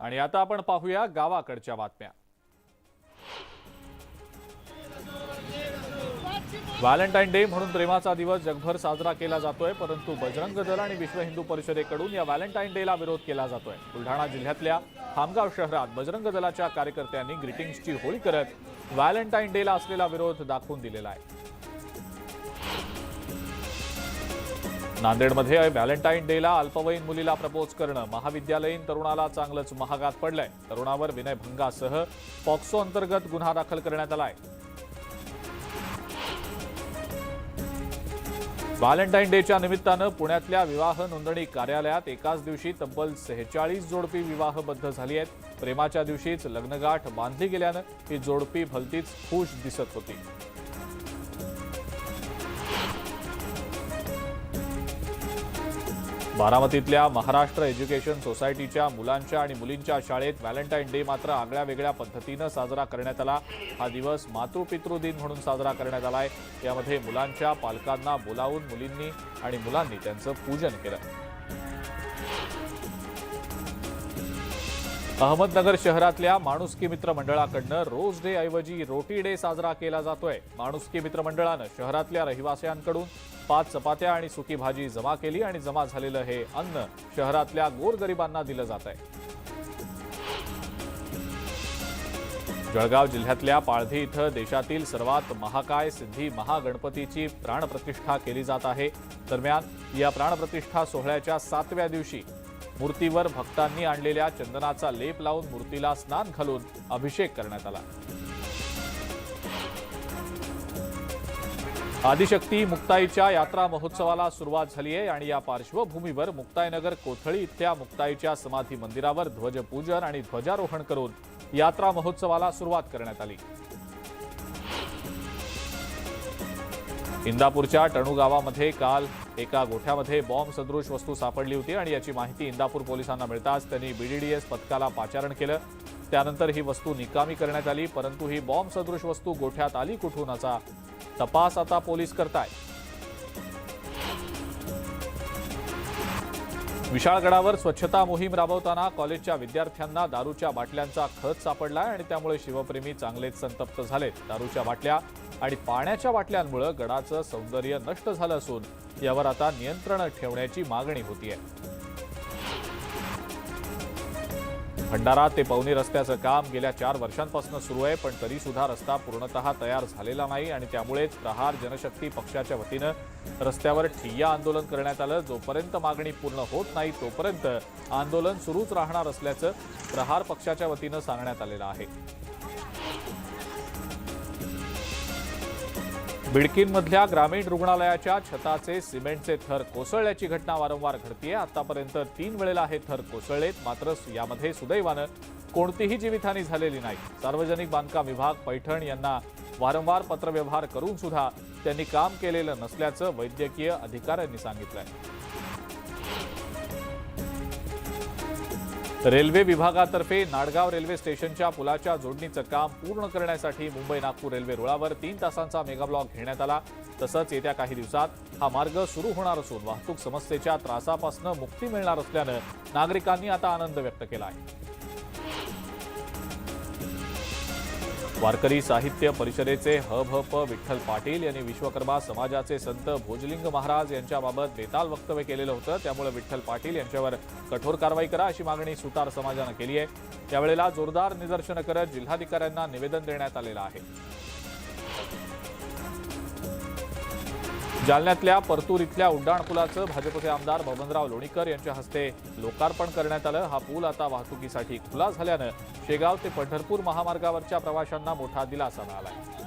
आणि आता आपण पाहूया गावाकडच्या बातम्या। व्हॅलेंटाईन डे म्हणून प्रेमाचा दिवस जगभर साजरा केला जातोय, परंतु बजरंग दल आणि विश्व हिंदू परिषदेकडून या व्हॅलेंटाईन डेला विरोध केला जातोय। बुलढाणा जिल्ह्यातल्या खामगाव शहरात बजरंग दलाच्या कार्यकर्त्यांनी ग्रीटिंग्सची होळी करत व्हॅलेंटाईन डेला असलेला विरोध दाखवून दिलेला आहे। नांदेडमध्ये व्हॅलेंटाईन डेला अल्पवयीन मुलीला प्रपोज करणं महाविद्यालयीन तरुणाला चांगलंच महागात पडलंय। तरुणावर विनयभंगासह पॉक्सो अंतर्गत गुन्हा दाखल करण्यात आलाय। व्हॅलेंटाईन डेच्या निमित्तानं पुण्यातल्या विवाह नोंदणी कार्यालयात एकाच दिवशी तब्बल 46 जोडपी विवाहबद्ध झाली आहेत। प्रेमाच्या दिवशीच लग्नगाठ बांधली गेल्यानं ही जोडपी भलतीच खुश दिसत होती। बारामतीतल्या महाराष्ट्र एज्युकेशन सोसायटीच्या मुलांच्या आणि मुलींच्या शाळेत व्हॅलेंटाईन डे मात्र आगळ्या वेगळ्या पद्धतीनं साजरा करण्यात आला। हा दिवस मातृपितृ दिन म्हणून साजरा करण्यात आलाय। यामध्ये मुलांच्या पालकांना बोलावून मुलींनी आणि मुलांनी त्यांचं पूजन केलं। अहमदनगर शहरातल्या माणुसकी मित्र मंडळाकडनं रोज डे ऐवजी रोटी डे साजरा केला जातोय। माणुसकी मित्र मंडळानं शहरातल्या रहिवाशांकडून 5 चपात्या आणि सुकी भाजी जमा केली आणि जमा झालेलं हे अन्न शहरातल्या गोरगरिबांना दिलं जात आहे। जळगाव जिल्ह्यातल्या पाळधी इथं देशातील सर्वात महाकाय सिद्धी महागणपतीची प्राणप्रतिष्ठा केली जात आहे। दरम्यान या प्राणप्रतिष्ठा सोहळ्याच्या 7व्या दिवशी मूर्तीवर भक्तांनी आणलेल्या चंदनाचा लेप लावून मूर्तीला स्नान घालून अभिषेक करण्यात आला। आदिशक्ती मुक्ताईच्या यात्रा महोत्सवाला सुरुवात झाली आहे आणि या पार्श्वभूमीवर मुक्ताईनगर कोथळी इथल्या मुक्ताईच्या समाधी मंदिरावर ध्वजपूजन आणि ध्वजारोहण करून यात्रा महोत्सवाला सुरुवात करण्यात आली। इंदापूरच्या टणू गावामध्ये काल एका गोठ्यामध्ये बॉम्ब सदृश वस्तू सापडली होती आणि याची माहिती इंदापूर पोलिसांना मिळताच त्यांनी बीडीडीएस पथकाला पाचारण केलं। त्यानंतर ही वस्तू निकामी करण्यात आली, परंतु ही बॉम्ब सदृश वस्तू गोठ्यात आली कुठून याचा तपास आता पोलीस करतायत। विशाळगडावर स्वच्छता मोहीम राबवताना कॉलेजच्या विद्यार्थ्यांना दारूच्या बाटल्यांचा खच सापडलाय आणि त्यामुळे शिवप्रेमी चांगलेच संतप्त झालेत। दारूच्या बाटल्या आणि पाण्याच्या बाटल्यांमुळे गडाचं सौंदर्य नष्ट झालं असून यावर आता नियंत्रण ठेवण्याची मागणी होतीये। भंडारा ते पवनी रस्त्याचं काम गेल्या 4 वर्षांपासून सुरू आहे, पण तरी सुद्धा रस्ता पूर्णतः तयार झालेला नाही आणि त्यामुळेच प्रहार जनशक्ती पक्षाच्या वतीनं रस्त्यावर ठिय्या आंदोलन करण्यात आलं। जोपर्यंत मागणी पूर्ण होत नाही तोपर्यंत आंदोलन सुरूच राहणार असल्याचं प्रहार पक्षाच्या वतीनं सांगण्यात आलेलं आहे। बिडकीनमधल्या ग्रामीण रुग्णालयाच्या छताचे सिमेंटचे थर कोसळल्याची घटना वारंवार घडतीये। आतापर्यंत 3 वेळेला हे थर कोसळलेत, मात्र यामध्ये सुदैवानं कोणतीही जीवितहानी झालेली नाही। सार्वजनिक बांधकाम विभाग पैठण यांना वारंवार पत्रव्यवहार करून सुद्धा त्यांनी काम केलेलं नसल्याचं वैद्यकीय अधिकाऱ्यांनी सांगितलंय। रेल्वे विभागातर्फे नाडगाव रेल्वे स्टेशनच्या पुलाच्या जोडणीचं काम पूर्ण करण्यासाठी मुंबई नागपूर रेल्वे रुळावर 3 तासांचा मेगाब्लॉक घेण्यात आला। तसंच येत्या काही दिवसात हा मार्ग सुरू होणार असून वाहतूक समस्येच्या त्रासापासून मुक्ती मिळणार असल्यानं नागरिकांनी आता आनंद व्यक्त केला आहे। वारकरी साहित्य परिषदेचे ह.भ.प. विठ्ठल पाटील यांनी विश्वकर्मा समाजाचे संत भोजलिंग महाराज यांच्याबाबत बेताल वक्तव्य केलेलं होतं। त्यामुळे विठ्ठल पाटील यांच्यावर कठोर कारवाई करा अशी मागणी सुतार समाजानं केली आहे। त्यावेळेला जोरदार निदर्शनं करत जिल्हाधिकाऱ्यांना निवेदन देण्यात आलेलं आहे। जालन्यातल्या परतूर इथल्या उड्डाणपुलाचं भाजपचे आमदार बबनराव लोणीकर यांच्या हस्ते लोकार्पण करण्यात आलं। हा पूल आता वाहतुकीसाठी खुला झाल्यानं शेगाव ते पंढरपूर महामार्गावरच्या प्रवाशांना मोठा दिलासा मिळाला आहे।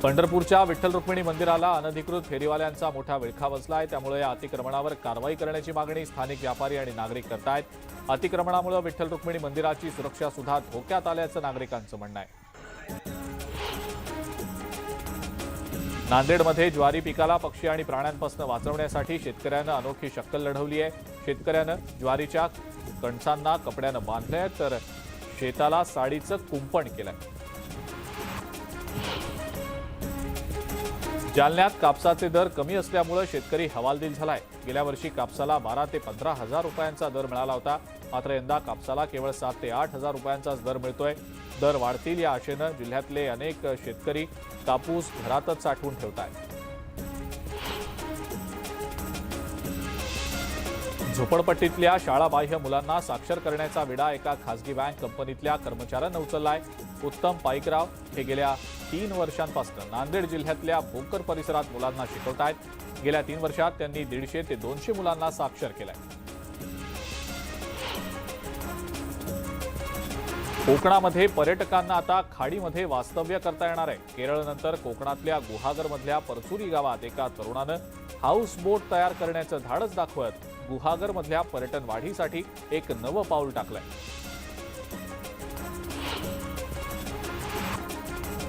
पंढरपूरच्या विठ्ठल रुक्मिणी मंदिराला अनधिकृत फेरीवाल्यांचा मोठा विळखा बसलाय। त्यामुळे या अतिक्रमणावर कारवाई करण्याची मागणी स्थानिक व्यापारी आणि नागरिक करतायत। अतिक्रमणामुळे विठ्ठल रुक्मिणी मंदिराची सुरक्षा सुद्धा धोक्यात आल्याचं नागरिकांचं म्हणणं आहे। नांदेडमध्ये ज्वारी पिकाला पक्षी आणि प्राण्यांपासून वाचवण्यासाठी शेतकऱ्यांना अनोखी शक्कल लढवली आहे। शेतकऱ्यानं ज्वारीच्या कणसांना कपड्यानं बांधलंय तर शेताला साडीचं कुंपण केलंय। जालन्यात कापसाचे दर कमी असल्यामुळे शेतकरी हवालदिल झालाय। गेल्या वर्षी कापसाला 12 ते 15 हजार रुपयांचा दर मिळाला होता, मात्र यंदा कापसाला केवळ 7 ते 8 हजार रुपयांचाच दर मिळतोय। दर वाढतील या आशेनं जिल्ह्यातले अनेक शेतकरी कापूस घरातच साठवून ठेवतायत। झोपडपट्टीतल्या शाळाबाह्य मुलांना साक्षर करण्याचा विडा एका खासगी बँक कंपनीतल्या कर्मचाऱ्यांनी उचललाय। उत्तम पाईकराव हे गेल्या 3 वर्षांपासून नांदेड जिल्ह्यातल्या भोकर परिसरात मुलांना शिकवतायत। गेल्या 3 वर्षात त्यांनी 150 ते 200 मुलांना साक्षर केलंय। कोकणामध्ये पर्यटकांना आता खाडीमध्ये वास्तव्य करता येणार आहे। केरळनंतर कोकणातल्या गुहागरमधल्या परचुरी गावात एका तरुणानं हाऊस बोट तयार करण्याचं धाडस दाखवत गुहागरमधल्या पर्यटन वाढीसाठी एक नवं पाऊल टाकलंय।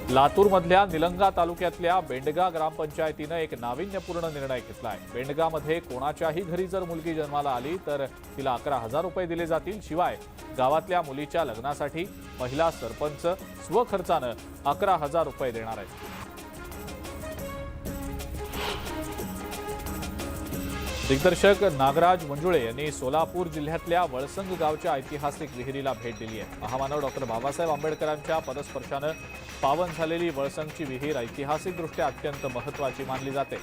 लातूरमधल्या निलंगा तालुक्यातल्या बेंडगा ग्रामपंचायतीनं एक नाविन्यपूर्ण निर्णय घेतलाय। बेंडगामध्ये कोणाच्याही घरी जर मुलगी जन्माला आली तर तिला 11,000 रुपये दिले जातील। शिवाय गावातल्या मुलीच्या लग्नासाठी महिला सरपंच स्वखर्चानं 11,000 रुपये देणार आहेत। दिग्दर्शक नागराज मंजुळे यांनी सोलापूर जिल्ह्यातल्या वळसंग गावच्या ऐतिहासिक विहिरीला भेट दिली आहे। महामानव डॉक्टर बाबासाहेब आंबेडकरांच्या पदस्पर्शानं पावन झालेली वळसंगची विहीर ऐतिहासिकदृष्ट्या अत्यंत महत्त्वाची मानली जाते।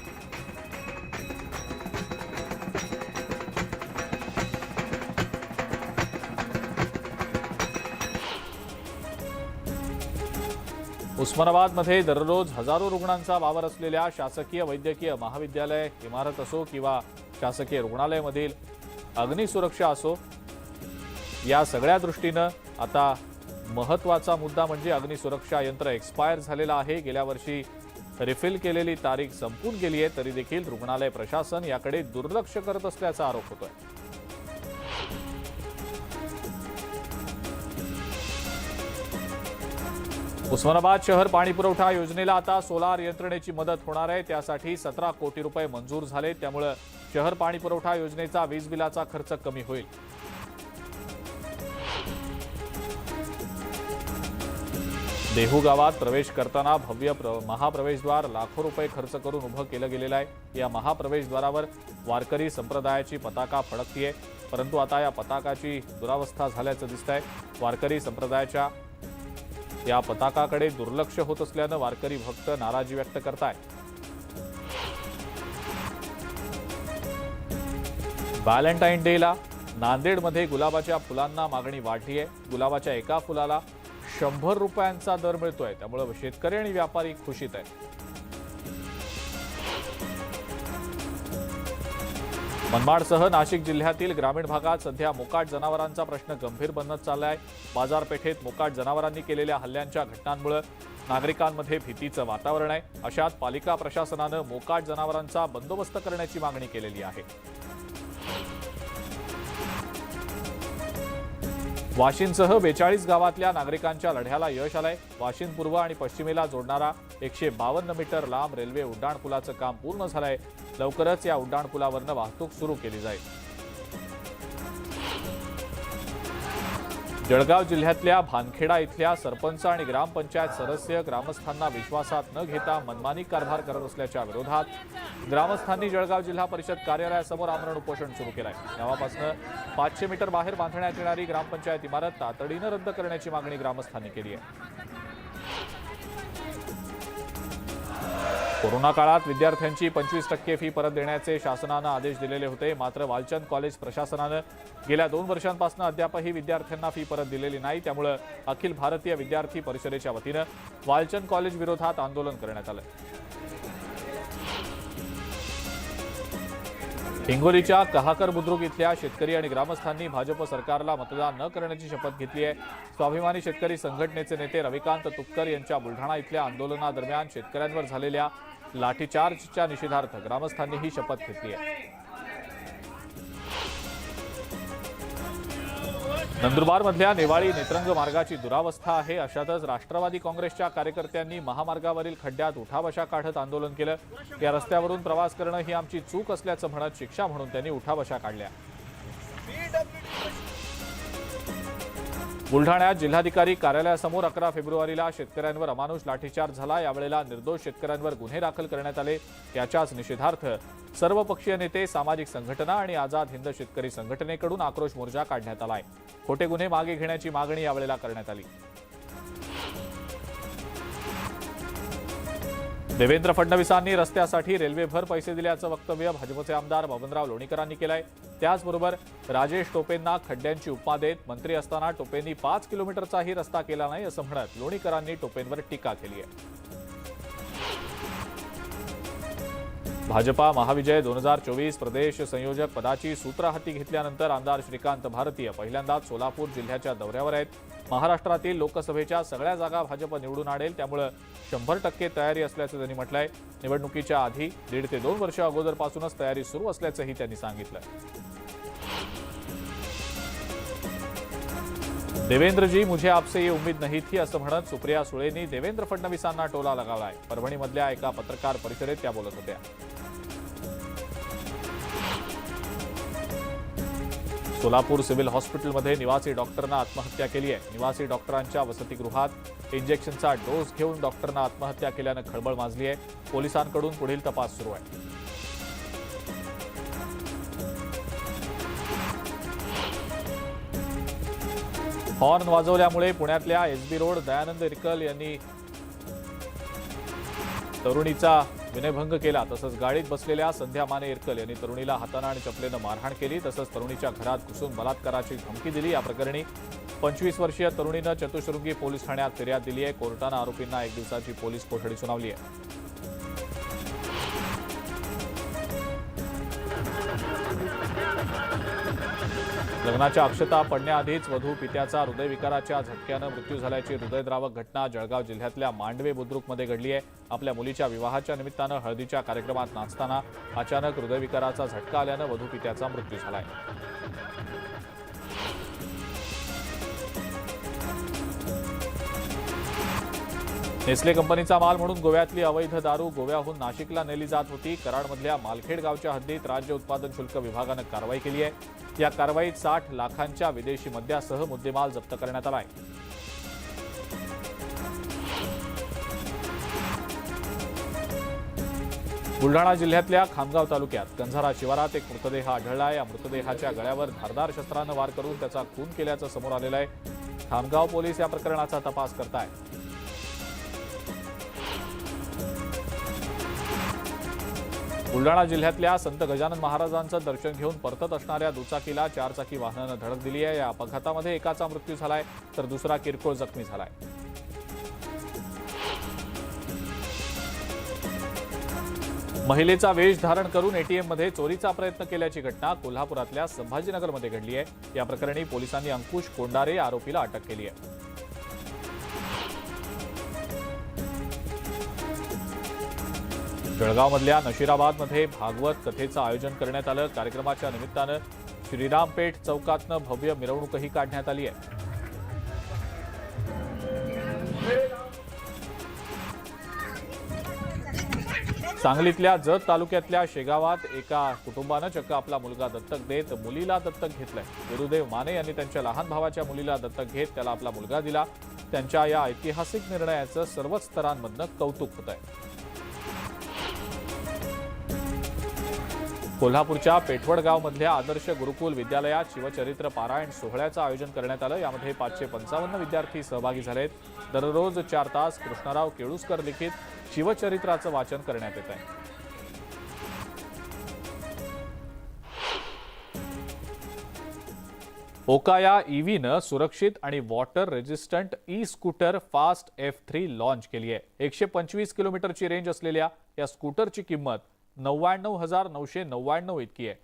उस्मानाबादमध्ये दररोज हजारो रुग्णांचा वावर असलेल्या शासकीय वैद्यकीय महाविद्यालय इमारत असो किंवा शासकीय रुग्णालयामधील अग्निसुरक्षा असो, या सगळ्या दृष्टीनं आता महत्त्वाचा मुद्दा म्हणजे अग्निसुरक्षा यंत्र एक्सपायर झालेलं आहे। गेल्या वर्षी रिफिल केलेली तारीख संपून गेली आहे, तरी देखील रुग्णालय प्रशासन याकडे दुर्लक्ष करत असल्याचा आरोप होतोय। उस्मानाबाद शहर पाणीपुरवठा योजनेला आता सोलार यंत्रणेची मदत होणार आहे। त्यासाठी 17 कोटी रुपये मंजूर झाले, त्यामुळे शहर पाणीपुरवठा योजनेचा वीज बिलाचा खर्च कमी होईल। देहू गावात प्रवेश करताना भव्य महाप्रवेशद्वार लाखो रुपये खर्च करून उभं केलं गेलेलं आहे। या महाप्रवेशद्वारावर वारकरी संप्रदायाची पताका फडकतीये, परंतु आता या पताकाची दुरावस्था झाल्याचं दिसतंय। वारकरी संप्रदायाच्या या पताकाकडे दुर्लक्ष होत असल्यानं वारकरी भक्त नाराजी व्यक्त करतायत। व्हॅलेंटाईन डेला नांदेडमध्ये गुलाबाच्या फुलांना मागणी वाढली आहे। गुलाबाच्या एका फुलाला 100 रुपयांचा दर मिळतोय, त्यामुळे शेतकरी आणि व्यापारी खुशीत आहेत। मनमाडसह नाशिक जिल्ह्यातील ग्रामीण भागात सध्या मोकाट जनावरांचा प्रश्न गंभीर बनत चाललाय। बाजारपेठेत मोकाट जनावरांनी केलेल्या हल्ल्यांच्या घटनांमुळे नागरिकांमध्ये भीतीचं वातावरण आहे। अशात पालिका प्रशासनानं मोकाट जनावरांचा बंदोबस्त करण्याची मागणी केलेली आहे। वाशिंदसह 42 गावातल्या नागरिकांच्या लढ्याला यश आलंय। वाशिंद पूर्व आणि पश्चिमेला जोडणारा 152 मीटर लांब रेल्वे उड्डाणपुलाचं काम पूर्ण झालंय। लवकरच या उड्डाणपुलावरनं वाहतूक सुरू केली जाईल। जळगाव जिल्ह्यातल्या भानखेडा इथल्या सरपंच आणि ग्रामपंचायत सदस्य ग्रामस्थांना विश्वासात न घेता मनमानी कारभार करत असल्याच्या विरोधात ग्रामस्थांनी जळगाव जिल्हा परिषद कार्यालयासमोर आमरण उपोषण सुरू केलंय। गावापासून 500 मीटर बाहेर बांधण्यात येणारी ग्रामपंचायत इमारत तातडीनं रद्द करण्याची मागणी ग्रामस्थांनी केली आहे। कोरोना काळात विद्यार्थ्यांची 25% फी परत देण्याचे शासनानं आदेश दिलेले होते, मात्र वालचंद कॉलेज प्रशासनानं गेल्या 2 वर्षांपासून अद्यापही विद्यार्थ्यांना फी परत दिलेली नाही। त्यामुळे अखिल भारतीय विद्यार्थी परिषदेच्या वतीनं वालचंद कॉलेज विरोधात आंदोलन करण्यात आलं। हिंगोलीच्या कहाकर बुद्रुक इथल्या शेतकरी आणि ग्रामस्थांनी भाजप सरकारला मतदान न करण्याची शपथ घेतली आहे। स्वाभिमानी शेतकरी संघटनेचे नेते रविकांत तुपकर यांच्या बुलढाणा इथल्या आंदोलनादरम्यान शेतकऱ्यांवर झालेल्या लाठीचार्जच्या निषेधार्थ ग्रामस्थांनी ही शपथ घेतली आहे। नंदुरबारमधल्या नेवाळी नेत्रंग मार्गाची दुरावस्था आहे। अशातच राष्ट्रवादी काँग्रेसच्या कार्यकर्त्यांनी महामार्गावरील खड्ड्यात उठाबशा काढत आंदोलन केलं। या रस्त्यावरून प्रवास करणं ही आमची चूक असल्याचं म्हणत शिक्षा म्हणून त्यांनी उठाबशा काढल्या। बुलढाण्यात जिल्हाधिकारी कार्यालयासमोर 11 फेब्रुवारीला शेतकऱ्यांवर अमानुष लाठीचार्ज झाला। यावेळेला निर्दोष शेतकऱ्यांवर गुन्हे दाखल करण्यात आले। त्याच्याच निषेधार्थ सर्वपक्षीय नेते, सामाजिक संघटना आणि आझाद हिंद शेतकरी संघटनेकडून आक्रोश मोर्चा काढण्यात आलाय। खोटे गुन्हे मागे घेण्याची मागणी यावेळेला करण्यात आली। देवेंद्र फडणवीसांनी रस्त्यासाठी रेल्वेभर पैसे दिल्याचं वक्तव्य भाजपचे आमदार बबनराव लोणीकरांनी केलंय। त्याचबरोबर राजेश टोपेंना खड्ड्यांची उपमा देत मंत्री असताना टोपेंनी 5 किलोमीटरचाही रस्ता केला नाही असं म्हणत लोणीकरांनी टोपेंवर टीका केली आहे। भाजपा महाविजय 2024 प्रदेश संयोजक पदाची सूत्र हाती घेतल्यानंतर आमदार श्रीकांत भारतीय पहिल्यांदाच सोलापूर जिल्ह्याच्या दौऱ्यावर आहेत। महाराष्ट्रातील लोकसभेच्या सगळ्या जागा भाजप निवडून आणेल, त्यामुळे 100% तयारी असल्याचं त्यांनी म्हटलंय। निवडणुकीच्या आधी 1.5 ते 2 वर्ष अगोदरपासूनच तयारी सुरू असल्याचंही त्यांनी सांगितलं। देवेंद्रजी, मुझे आपसे ये उम्मीद नहीं थी असं म्हणत सुप्रिया सुळेंनी देवेंद्र फडणवीसांना टोला लगावलाय। परभणीमधल्या एका पत्रकार परिषदेत त्या बोलत होत्या। सोलापूर सिव्हिल हॉस्पिटलमध्ये निवासी डॉक्टरनं आत्महत्या केली आहे। निवासी डॉक्टरांच्या वसतिगृहात इंजेक्शनचा डोस घेऊन डॉक्टरनं आत्महत्या केल्यानं खळबळ माजली आहे। पोलिसांकडून पुढील तपास सुरू आहे। हॉर्न वाजवल्यामुळे पुण्यातल्या एसबी रोड दयानंद इरकल यांनी तरुणीचा विनयभंग केला। तसंच गाडीत बसलेल्या संध्या माने इरकल यांनी तरुणीला हाताने आणि चपलेनं मारहाण केली। तसंच तरुणीच्या घरात घुसून बलात्काराची धमकी दिली। या प्रकरणी 25 वर्षीय तरुणीनं चतुशृंगी पोलीस ठाण्यात फिर्याद दिली आहे। कोर्टानं आरोपींना 1 दिवसाची पोलीस कोठडी सुनावली आहे। लग्नाच्या अक्षता पडण्याआधीच वधू पित्याचा हृदयविकाराच्या झटक्यानं मृत्यू झाल्याची हृदयद्रावक घटना जळगाव जिल्ह्यातल्या मांडवे बुद्रुकमध्ये घडली आहे। आपल्या मुलीच्या विवाहाच्या निमित्तानं हळदीच्या कार्यक्रमात नाचताना अचानक हृदयविकाराचा झटका आल्यानं वधू पित्याचा मृत्यू झालाय। नेस्ले कंपनीचा माल म्हणून गोव्यातली अवैध दारू गोव्याहून नाशिकला नेली जात होती। कराडमधल्या मालखेड गावच्या हद्दीत राज्य उत्पादन शुल्क विभागानं कारवाई केली आहे। या कारवाईत 60 लाखांच्या विदेशी मद्यासह मुद्देमाल जप्त करण्यात आलाय। बुलढाणा जिल्ह्यातल्या खामगाव तालुक्यात कंझारा शिवारात एक मृतदेह आढळला आहे। या मृतदेहाच्या गळ्यावर धारदार शस्त्रानं वार करून त्याचा खून केल्याचं समोर आलेलं आहे। खामगाव पोलीस या प्रकरणाचा तपास करतायत। बुलढाणा जिल्ह्यातल्या संत गजानन महाराजांचं दर्शन घेऊन परतत असणाऱ्या दुचाकीला 4 चाकी वाहनानं धडक दिली आहे। या अपघातामध्ये एकाचा मृत्यू झालाय तर दुसरा किरकोळ जखमी झालाय। महिलेचा वेश धारण करून एटीएममध्ये चोरीचा प्रयत्न केल्याची घटना कोल्हापुरातल्या संभाजीनगरमध्ये घडली आहे। या प्रकरणी पोलिसांनी अंकुश कोंडारे या आरोपीला अटक केली आहे। जळगावमधल्या नशिराबादमध्ये भागवत कथेचं आयोजन करण्यात आलं। कार्यक्रमाच्या निमित्तानं श्रीरामपेठ चौकातनं भव्य मिरवणूकही काढण्यात आली आहे। सांगलीतल्या जत तालुक्यातल्या शेगावात एका कुटुंबानं चक्क आपला मुलगा दत्तक देत मुलीला दत्तक घेतलंय। गुरुदेव माने यांनी त्यांच्या लहान भावाच्या मुलीला दत्तक घेत त्याला आपला मुलगा दिला। त्यांच्या या ऐतिहासिक निर्णयाचं सर्वच स्तरांमधनं कौतुक होत आहे। कोल्हापूरच्या पेठवडगावमधल्या आदर्श गुरुकुल विद्यालयात शिवचरित्र पारायण सोहळ्याचं आयोजन करण्यात आलं। यामध्ये 555 विद्यार्थी सहभागी झालेत। दररोज 4 तास कृष्णराव केळुस्कर लिखित शिवचरित्राचं वाचन करण्यात येत आहे। ओकाया ईव्हीनं सुरक्षित आणि water resistant e scooter fast F3 launch केली आहे। 125 किलोमीटरची रेंज असलेल्या या स्कूटरची किंमत 99,999 इतकी आहे।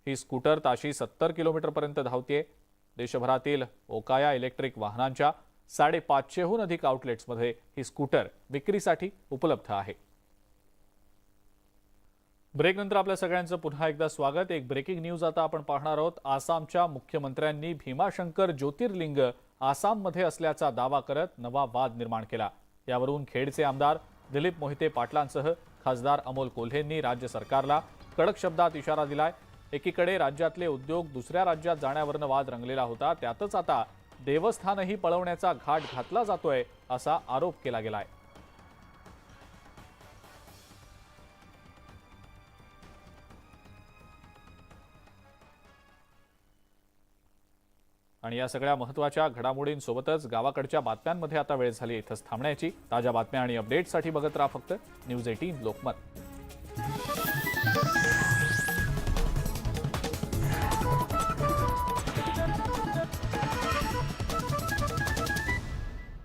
ही स्कूटर ताशी 70 किलोमीटरपर्यंत धावते। देशभरातील ओकाया इलेक्ट्रिक वाहनांच्या 550हून अधिक आउटलेट्समध्ये ही स्कूटर विक्रीसाठी उपलब्ध आहे। ब्रेकनंतर आपल्या सगळ्यांचं पुन्हा एकदा स्वागत। एक ब्रेकिंग न्यूज आता आपण पाहणार आहोत। आसामच्या मुख्यमंत्र्यांनी भीमाशंकर ज्योतिर्लिंग आसाममध्ये असल्याचा दावा करत नवा वाद निर्माण केला। यावरून खेडचे आमदार दिलीप मोहिते पाटलांसह खासदार अमोल कोल्हेंनी राज्य सरकारला कडक शब्दात इशारा दिलाय। एकीकडे राज्यातले उद्योग दुसऱ्या राज्यात जाण्यावरून वाद रंगलेला होता, त्यातच आता देवस्थानही पळवण्याचा घाट घातला जातोय असा आरोप केला गेलाय। आणि या सगळ्या महत्त्वाच्या घडामोडींसोबतच गावाकडच्या बातम्यांमध्ये आता वेळ झाली इथंच थांबण्याची। ताज्या बातम्या आणि अपडेट्ससाठी बघत राहा फक्त न्यूज 18 लोकमत।